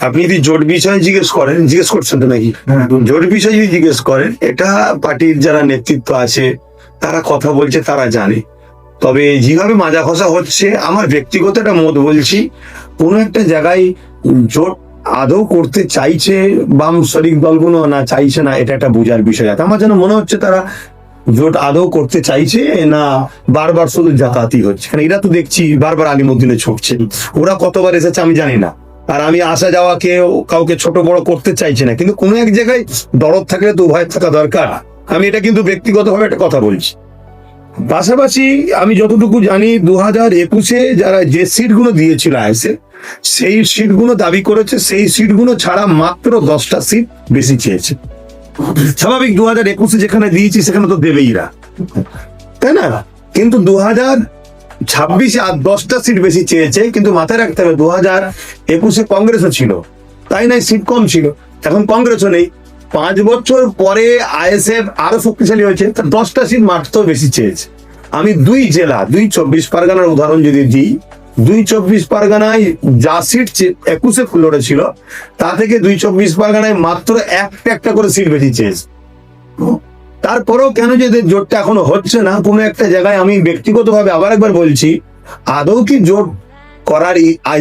আপনি যদি জোট বিষয়ে জিজ্ঞেস করছেন তো নাকি? জোট বিষয়ে যদি জিজ্ঞেস করেন, এটা পার্টির যারা নেতৃত্ব আছে তারা কথা বলছে, তারা জানে। তবে যেভাবে মাজা খসা হচ্ছে, আমার ব্যক্তিগত একটা মত বলছি, কোনো একটা জায়গায় জোট আদৌ করতে চাইছে বাম শরিক দলগুলো না চাইছে না, এটা একটা বোঝার বিষয় আছে। আমার যেন মনে হচ্ছে তারা জোট আদৌ করতে চাইছে না বারবার শুধু যাতায়াতই হচ্ছে। কারণ এরা তো দেখছি বারবার আলিমুদ্দিনে ছুটছে, ওরা কতবার এসেছে আমি জানি না। আর আমি আসা যাওয়া কাউকে ছোট বড় করতে চাইছি না, কিন্তু কোনো এক জায়গায় দরদ থাকলে তো উভয় থাকা দরকার। আমি এটা কিন্তু ব্যক্তিগতভাবে একটা কথা বলছি। পাশাপাশি আমি যতটুকু জানি 2021-এ যারা যে সিটগুলো দিয়েছিল আইএসএ, সেই সিটগুলো দাবি করেছে, সেই সিটগুলো ছাড়া মাত্র 10টা সিট বেশি চেয়েছে। স্বাভাবিক, 2021-এ যেখানে দিয়েছি সেখানে তো দেবেই না, তাই না? কিন্তু 2026-এ আর 10টা সিট বেশি চেয়েছে। কিন্তু মাথায় রাখতে হবে 2021-এ কংগ্রেসও ছিল, তাই নাই সিট কম ছিল। এখন কংগ্রেসও নেই। 5 বছর পরে আইএসএফ আরো শক্তিশালী হয়েছে, 10টা সিট মাত্র বেশি চেয়েছে। আমি 2 জেলা, 2 24 পরগনার উদাহরণ যদি দিই, 2 24 পরগনায় যা সিট 21-এ লড়েছিল, তা থেকে 2 24 পরগনায় মাত্র একটা করে সিট বেশি চেয়েছে। তারপরেও কেন যে জোটটা এখনো হচ্ছে না, কোনো একটা জায়গায় আমি ব্যক্তিগতভাবে আবার একবার বলছি, আদৌ কি জোট করার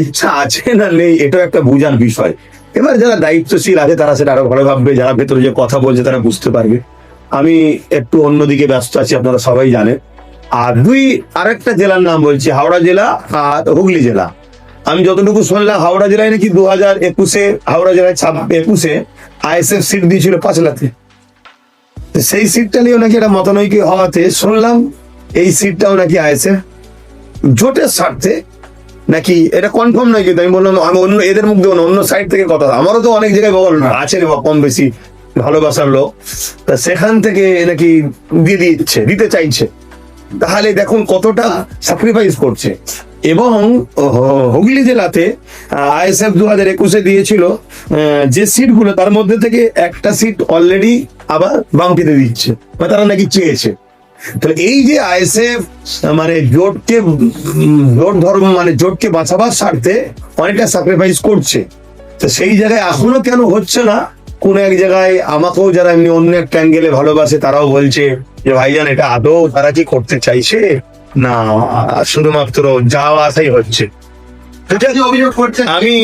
ইচ্ছা আছে না নেই, এটাও একটা বোঝার বিষয়। এবার যারা দায়িত্বশীল আছে তারা সেটা আরো ভালো ভাববে, যারা ভেতরে যে কথা বলছে তারা বুঝতে পারবে। আমি একটু অন্যদিকে ব্যস্ত আছি, আপনারা সবাই জানেন। আর আরেকটা জেলার নাম বলছি, হাওড়া জেলা আর হুগলি জেলা। আমি যতটুকু শুনলাম, হাওড়া জেলায় নাকি 2021-এ, হাওড়া জেলায় 21-এ আইএসএফ সিট দিয়েছিল 5 লাখে। সেই সিটটা নিয়েও নাকি একটা মতানৈক্য হওয়াতে শুনলাম এই সিটটাও নাকি আইএসএফ জোটের স্বার্থে নাকি, এটা কনফার্ম নয়। কিন্তু আমি বললাম, আমি অন্য এদের মুখ দেবো না, অন্য সাইড থেকে কথা। আমারও তো অনেক জায়গায় বল আছে রে কম বেশি ভালোবাসার লোক, তা সেখান থেকে নাকি দিতে চাইছে। তাহলে দেখুন কতটা স্যাক্রিফাইস করছে। এবং হুগলি জেলাতে আইএসএফ 2021-এ দিয়েছিল যে সিটগুলো, তার মধ্যে থেকে একটা সিট অলরেডি আবার বামপিতে দিচ্ছে, তারা নাকি চেয়েছে। তো এই যে আইএসএফ মানে জোটকে বাঁচাবার স্বার্থে অনেকটা স্যাক্রিফাইস করছে, তো সেই জায়গায় এখনো কেন হচ্ছে না? কোন এক জায়গায় আমাকেও যারা এমনি অন্য একটা অ্যাঙ্গেলে ভালোবাসে তারাও বলছে যে ভাইজান, এটা আদৌ তারা কি করতে চাইছে না শুধুমাত্র যাওয়া আসাই হচ্ছে। অভিযোগ করছে। আমি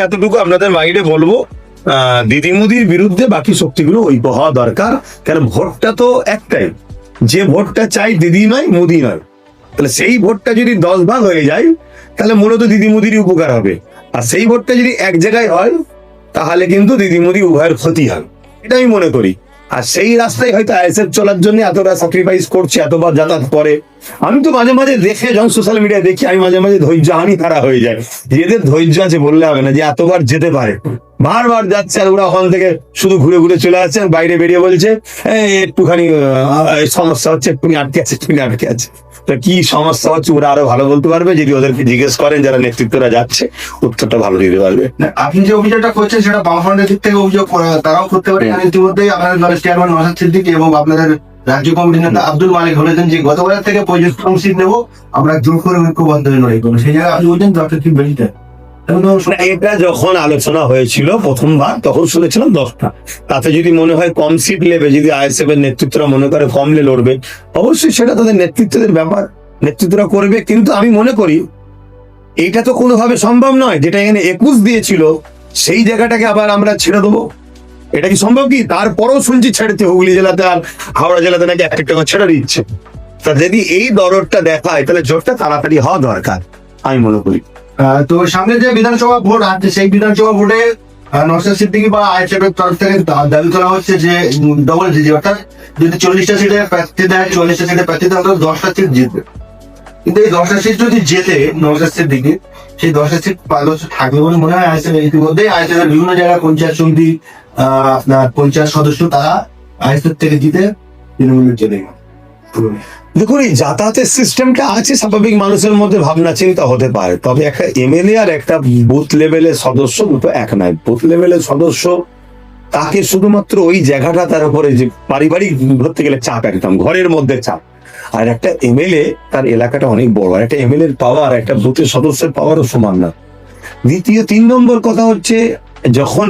এতটুকু আপনাদের বাইরে বলবো, দিদি মোদির বিরুদ্ধে বাকি শক্তিগুলো ঐক্য হওয়া দরকার। কারণ ভোটটা তো একটাই, যে ভোটটা চাই দিদি নয় মোদি নয়। তাহলে সেই ভোটটা যদি 10 ভাগ হয়ে যায়, তাহলে মূলত দিদি মোদিরই উপকার হবে। আর সেই ভোটটা যদি এক জায়গায় হয়, তাহলে কিন্তু দিদি মোদি উভয়ের ক্ষতি হয়, এটা আমি মনে করি। আর সেই রাস্তায় হয়তো আইএসএফ চলার জন্য এতটা স্যাক্রিফাইস করছে, এতবার যাতায়াত করে। আমি তো মাঝে মাঝে দেখে, যখন সোশ্যাল মিডিয়ায় দেখি, আমি মাঝে মাঝে ধৈর্যহানি তারা হয়ে যায়। এদের ধৈর্য আছে বললে হবে না, যে এতবার যেতে পারে, বারবার যাচ্ছে, আর ওরা ওখান থেকে শুধু ঘুরে ঘুরে চলে আসছে, বাইরে বেরিয়ে বলছে একটুখানি সমস্যা হচ্ছে, একটুখানি আটকে আছে। তো কি সমস্যা হচ্ছে ওরা আরো ভালো বলতে পারবে, যদি ওদেরকে জিজ্ঞেস করেন যারা নেতৃত্বরা যাচ্ছে, উত্তরটা ভালো দিতে পারবে। আপনি যে অভিযোগটা করছেন সেটা বামফ্রন্টের দিক থেকে অভিযোগ তারাও করতে পারে। ইতিমধ্যেই আপনাদের দলের চেয়ারম্যান নওশাদ সিদ্দিকী এবং আপনাদের রাজ্য কমিটির নেতা আব্দুল মালিক বলেছেন যে গতবারের থেকে 25 সিট নেবো, আমরা জোর করে ঐক্যবদ্ধ হয়ে লড়াই করবো। সেই জায়গায় আপনি বলছেন ডক্টর কি বেরিতে। এটা যখন আলোচনা হয়েছিল প্রথমবার, তখন শুনেছিলাম 10টা। তাতে যদি মনে হয় কম সিট নেবে, যদি আইএসএফ এর নেতৃত্বরা মনে করে কমলে লড়বে, অবশ্যই সেটা তাদের নেতৃত্বের ব্যাপার, নেতৃত্বরা করবে। কিন্তু আমি মনে করি এইটা তো কোনোভাবে সম্ভব নয়, যেটা এখানে 21 দিয়েছিল সেই জায়গাটাকে আবার আমরা ছেড়ে দেবো। এটা কি সম্ভব? কি তারপরেও শুনছি ছেড়েছে, হুগলি জেলাতে আর হাওড়া জেলাতে নাকি একটা করে ছেড়ে দিচ্ছে। তা যদি এই দরদটা দেখায়, তাহলে জোরটা তাড়াতাড়ি হওয়া দরকার আমি মনে করি। তো সামনে যে বিধানসভা ভোট আছে, সেই বিধানসভা ভোটে নওশাদ সিদ্দিকী বা আইএসএফ এর তরফ থেকে দাবি করা হচ্ছে যে ডবল জিজি, অর্থাৎ যদি 40টা সিটে প্রার্থী দেয়, 40টা সিটে প্রার্থী দেয়, অন্তত 10টা সিট জিতবে। কিন্তু এই 10টা সিট যদি জেতে নওশাদ সিদ্দিকী, সেই 10টা সিট 5 বছর থাকবে বলে মনে হয়। আইএসএফ ইতিমধ্যেই আইএসএফ এর বিভিন্ন জায়গায় পঞ্চায়েত সমিতি, আপনার পঞ্চায়েত সদস্য তারা আইএসএফ থেকে জিতে তৃণমূলের জেলে। দেখুন, এই যাতায়াতের সিস্টেমটা আছে, স্বাভাবিক মানুষের মধ্যে ভাবনা চিন্তা হতে পারে। তবে একটা এমএলএ আর একটা বুথ লেভেলের সদস্য দুটো এক নয়। বুথ লেভেলের সদস্য, তাকে শুধুমাত্র ওই জায়গাটা তার উপরে যে পারিবারিক ধরতে গেলে চাপ, একদম ঘরের মধ্যে চাপ। আর একটা এমএলএ, তার এলাকাটা অনেক বড়। একটা এমএলএ এর পাওয়ার একটা বুথের সদস্যের পাওয়ারও সমান না। দ্বিতীয় 3 নম্বর কথা হচ্ছে, যখন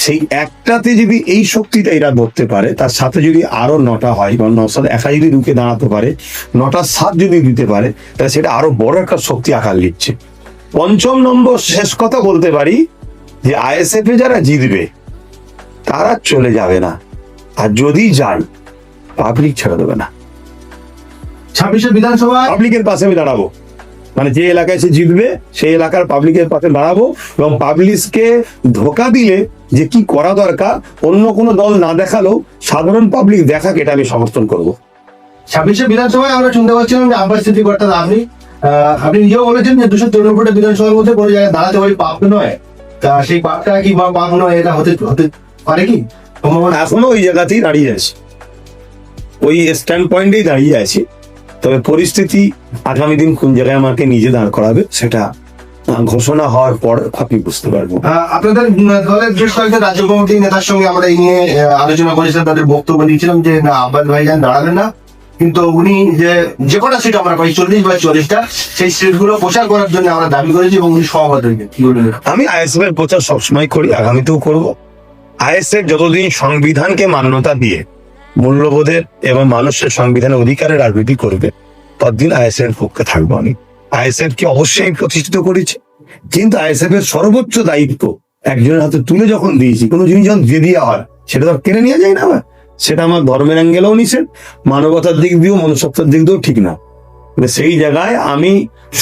সেই একটাতে যদি এই শক্তিটা এরা ধরতে পারে, তার সাথে যদি আরো 9টা হয়, বা 9 সাথে একা যদি রুখে দাঁড়াতে পারে, 9টার সাথ যদি দিতে পারে, তাহলে সেটা আরো বড় একটা শক্তি আকার নিচ্ছে। 5ম নম্বর শেষ কথা বলতে পারি যে আইএসএফ এ যারা জিতবে তারা চলে যাবে না, আর যদি যায় পাবলিক ছেড়ে দেবে না। 26শে বিধানসভা পাবলিকের পাশে আমি দাঁড়াবো, মানে যে এলাকায় সে জিতবে সেই এলাকার পাবলিকের পাশে দাঁড়াবো, এবং পাবলিককে ধোকা দিলে যে কি করা দরকার অন্য কোনো দল না দেখালেও সাধারণ পাবলিক দেখাক, এটা আমি সমর্থন করব। 26শে বিধানসভায় আমরা শুনতে পাচ্ছিলাম যে আব্বাস সিদ্দিকী অর্থাৎ আপনি নিজেও বলেছেন যে 254টা বিধানসভার মধ্যে কোনো জায়গায় দাঁড়াতে পারি পাপ নয়, তা সেই পাপটা কি বা পাপ নয়, এটা হতে পারে কি? এখনো ওই জায়গাতেই দাঁড়িয়ে আছি, ওই স্ট্যান্ড পয়েন্টেই দাঁড়িয়ে আছি। তবে পরিস্থিতি আগামী দিন কোন জায়গায় আমাকে নিজে দাঁড় করাবে সেটা ঘোষণা হওয়ার পর আপনি বুঝতে পারবো। আপনাদের দলের বেশ কয়েকজন রাজ্য কমিটির নেতার সঙ্গে আমরা এই নিয়ে আলোচনা করেছিলাম, তাদের বক্তব্য দিয়েছিলাম যে না, আব্বাস ভাইজান দাঁড়াবেন না, কিন্তু উনি যে কটা সিট আমরা পাই 40 বা 40টা, সেই সিটগুলো প্রচার করার জন্য আমরা দাবি করেছি, এবং উনি সভাপতি হয়েছেন। কি বলবেন? আমি আইএসএফ এর প্রচার সবসময় করি, আগামীতেও করব। আইএসএফ যতদিন সংবিধানকে মান্যতা দিয়ে মূল্যবোধের এবং মানুষের সংবিধানের অধিকারের রাজনীতি করবে, ততদিন আইএসএফ এর পক্ষে থাকবো আমি। আইএসএফ কে অবশ্যই প্রতিষ্ঠিত করেছি, কিন্তু আইএসএফ এর সর্বোচ্চ দায়িত্ব একজনের হাতে তুলে যখন দিয়েছি, কোনো জিনিস যখন দিয়ে দেওয়া হয় সেটা তো কেড়ে নিয়ে যায় না। সেটা আমার ধর্মের অ্যাঙ্গেলেও নিষেধ, মানবতার দিক দিয়েও মনুষ্যত্বের দিক দিয়েও ঠিক না। সেই জায়গায় আমি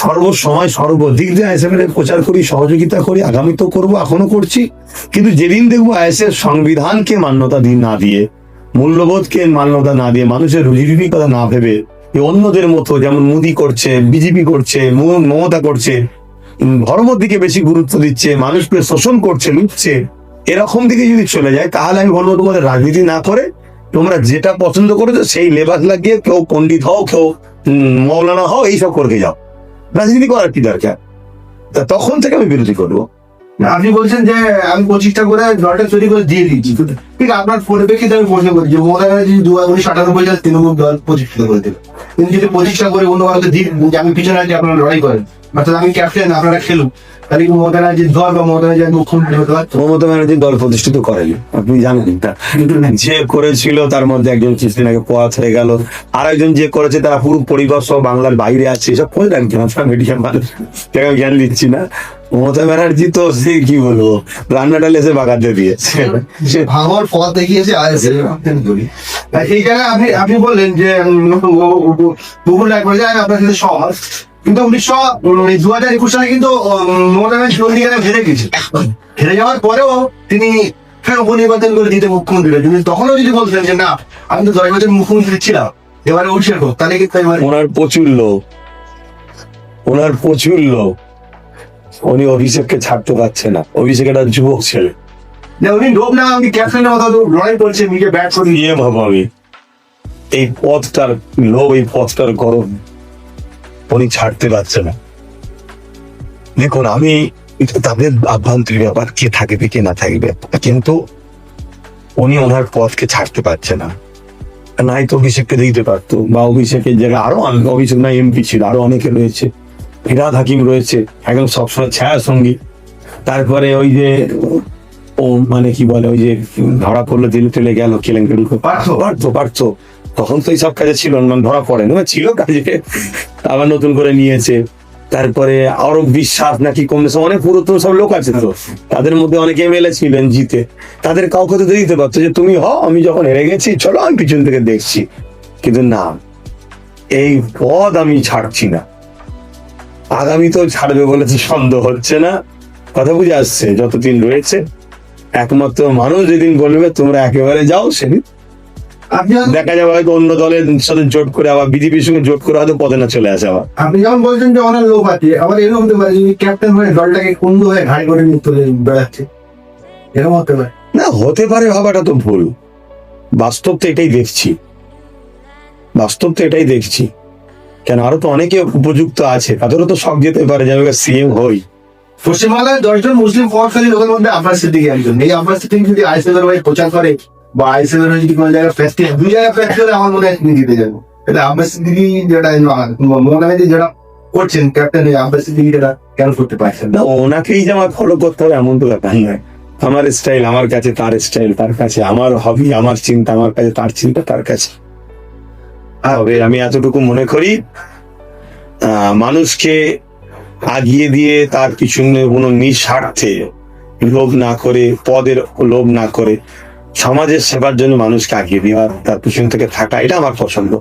সর্বসময় সর্বদিক দিয়ে আইএসএফ এর প্রচার করি, সহযোগিতা করি, আগামীতেও করবো, এখনো করছি। কিন্তু যেদিন দেখবো আইএসএফ সংবিধানকে মান্যতা না দিয়ে, মূল্যবোধকে মান্যতা না দিয়ে, মানুষের রুজিরুটির কথা না ভেবে অন্যদের মতো, যেমন মোদী করছে, বিজেপি করছে, মমতা করছে, ধর্মের দিকে বেশি গুরুত্ব দিচ্ছে, মানুষকে শোষণ করছে, লুটছে, এরকম দিকে যদি চলে যায়, তাহলে আমি বলবো তোমাদের রাজনীতি না করে তোমরা যেটা পছন্দ করেছো সেই লেবাস লাগিয়ে, কেউ পণ্ডিত হও, কেউ মৌলানা হও, এইসব করে যাও, রাজনীতি করার কি দরকার? তা তখন থেকে আমি বিরোধী করবো। আপনি বলছেন যে আমি 25টা করে দলটা তৈরি করে দিয়ে দিচ্ছি, ঠিক আপনার পরিপ্রেক্ষিতে আমি প্রশ্ন করি যে মমতা ব্যানার্জি 1998 সালে তৃণমূল দল 25টা করে দেবে, কিন্তু যদি 25টা করে অন্য কাউকে দিন যে আমি পিছনে আছি, আপনারা লড়াই করেন, অর্থাৎ আমি ক্যাপ্টেন, আপনারা খেলুন, তাহলে কি মমতা ব্যানার্জির দল বা মমতা ব্যানার্জি মুখ্যমন্ত্রী হতে পারত? মমতা ব্যানার্জি দল প্রতিষ্ঠিত করেনি, আপনি জানেন তা। যে করেছিল তার মধ্যে একজন কিছুদিন আগে পথ হয়ে গেল, আর একজন যে করেছে তারা পুরো পরিবার সহ বাংলার বাইরে আছে, এসব করে রাখছেন আপনার মিডিয়া মানুষ, আমি জ্ঞান দিচ্ছি না। মমতা ব্যানার্জি তো সে কি বলবো, রান্নাটা লেসে বাগাতে দিয়েছে, ভাঙর পথ দেখিয়েছে এই জায়গায় আপনি বললেন যে গুগল করে যায় আপনার সাথে সহজ, কিন্তু 2021 সালে কিন্তু মমতা ব্যানার্জি চন্ডীগড়ে হেরে গেছে, হেরে যাওয়ার পরেও তিনি ফের উপনির্বাচন করে দিতে মুখ্যমন্ত্রী, যদি তখনও যদি বলতেন যে না আমি তো 10 বছর মুখ্যমন্ত্রী ছিলাম, এবারে উঠছে হোক, তাহলে কিন্তু ওনার প্রচুর লোক, উনি অভিষেককে ছাড়তে পারছে না। অভিষেক একটা যুবক ছেলে, উনি লোক না, আমি ক্যাপ্টেনের মতো লড়াই করছে, নিজে ব্যাট করে নিয়ে ভাবো আমি এই পথটার লোভ, এই পথটার গরম উনি ছাড়তে পারছে না। দেখুন, আমি তাদের আভ্যন্তরীণ ব্যাপার, কে থাকবে কে না থাকবে, কিন্তু উনি ওনার পথকে ছাড়তে পারছে না। নাই তো অভিষেককে দিতে পারতো, বা অভিষেকের জায়গায় আরো অভিষেক না এমপি ছিল, আরো অনেকে রয়েছে, ফিরাদ হাকিম রয়েছে, একদম সবসময় ছায়া সঙ্গী। তারপরে ওই যে ও মানে কি বলে, ওই যে ধরা পড়লো, জেলে চলে গেল, কেলেঙ্কারি পারতো, তখন তো এইসব কাজে ছিল না, ধরা পড়ে না, ছিল কাজে, আবার নতুন করে নিয়েছে। তারপরে আরো বিশ্বাস নাকি কংগ্রেস অনেক পুরাতন সব লোক আছে, তো তাদের মধ্যে অনেক এমএলএ ছিলেন জিতে, তাদের কাউকে তো দিতে পারতো যে তুমি হও, আমি যখন হেরে গেছি চলো আমি পিছন থেকে দেখছি। কিন্তু না, এই পদ আমি ছাড়ছি না, আগামী তো ছাড়বে বলেছে, সন্দেহ হচ্ছে না, কথা বুঝে আসছে। যতদিন রয়েছে একমাত্র মানুষ যেদিন বলবে তোমরা একেবারে যাও, সেদিন দেখা যাবে হয়তো অন্য দলের সাথে জোট করে, আবার বিজেপির সঙ্গে জোট করে হয়তো পদে না চলে আসে। আবার আপনি যেমন বলছেন যে অনেক লোক আছে, আবার এরকম হতে পারে ক্যাপ্টেন হয়ে দলটাকে কুন্দ হয়ে ঘাড়ি করে নিয়ে চলে বেড়াচ্ছে, এরকম হতে পারে না, হতে পারে ভাবাটা তো ভুল। বাস্তব তো এটাই দেখছি, কেন আরো তো অনেকে উপযুক্ত আছে, তাদেরও তো শখ যেতে পারে যে আমি সিএম হই। পশ্চিমবাংলায় 10 জন মুসলিম প্রভাবশালী লোকের মধ্যে আব্বাস সিদ্দিকী একজন। এই আব্বাস সিদ্দিকী যদি আইএসএফ এর হয়ে প্রচার করে, বা আইএসএফ এর যদি কোনো জায়গায় প্রার্থী, 2 জায়গায় প্রার্থী হলে আমার মনে হয় তিনি জিতে যাবো। এটা আব্বাস সিদ্দিকী যেটা মমতা ব্যানার্জি যেটা করছেন ক্যাপ্টেন আব্বাস সিদ্দিকীরা কেন করতে পারছেন না না? ওনাকেই যে আমার ফলো করতে হবে এমন তো ব্যাপার নয়। আমার স্টাইল আমার কাছে, তার স্টাইল তার কাছে, আমার হবি আমার চিন্তা আমার কাছে, তার চিন্তা তার কাছে। তবে আমি এতটুকু মনে করি মানুষকে আগিয়ে দিয়ে তার পিছনে কোনো নিঃস্বার্থে লোভ না করে, পদের লোভ না করে সমাজের সেবার জন্য মানুষকে আগিয়ে দেওয়া, তার পিছন থেকে থাকা, এটা আমার পছন্দ।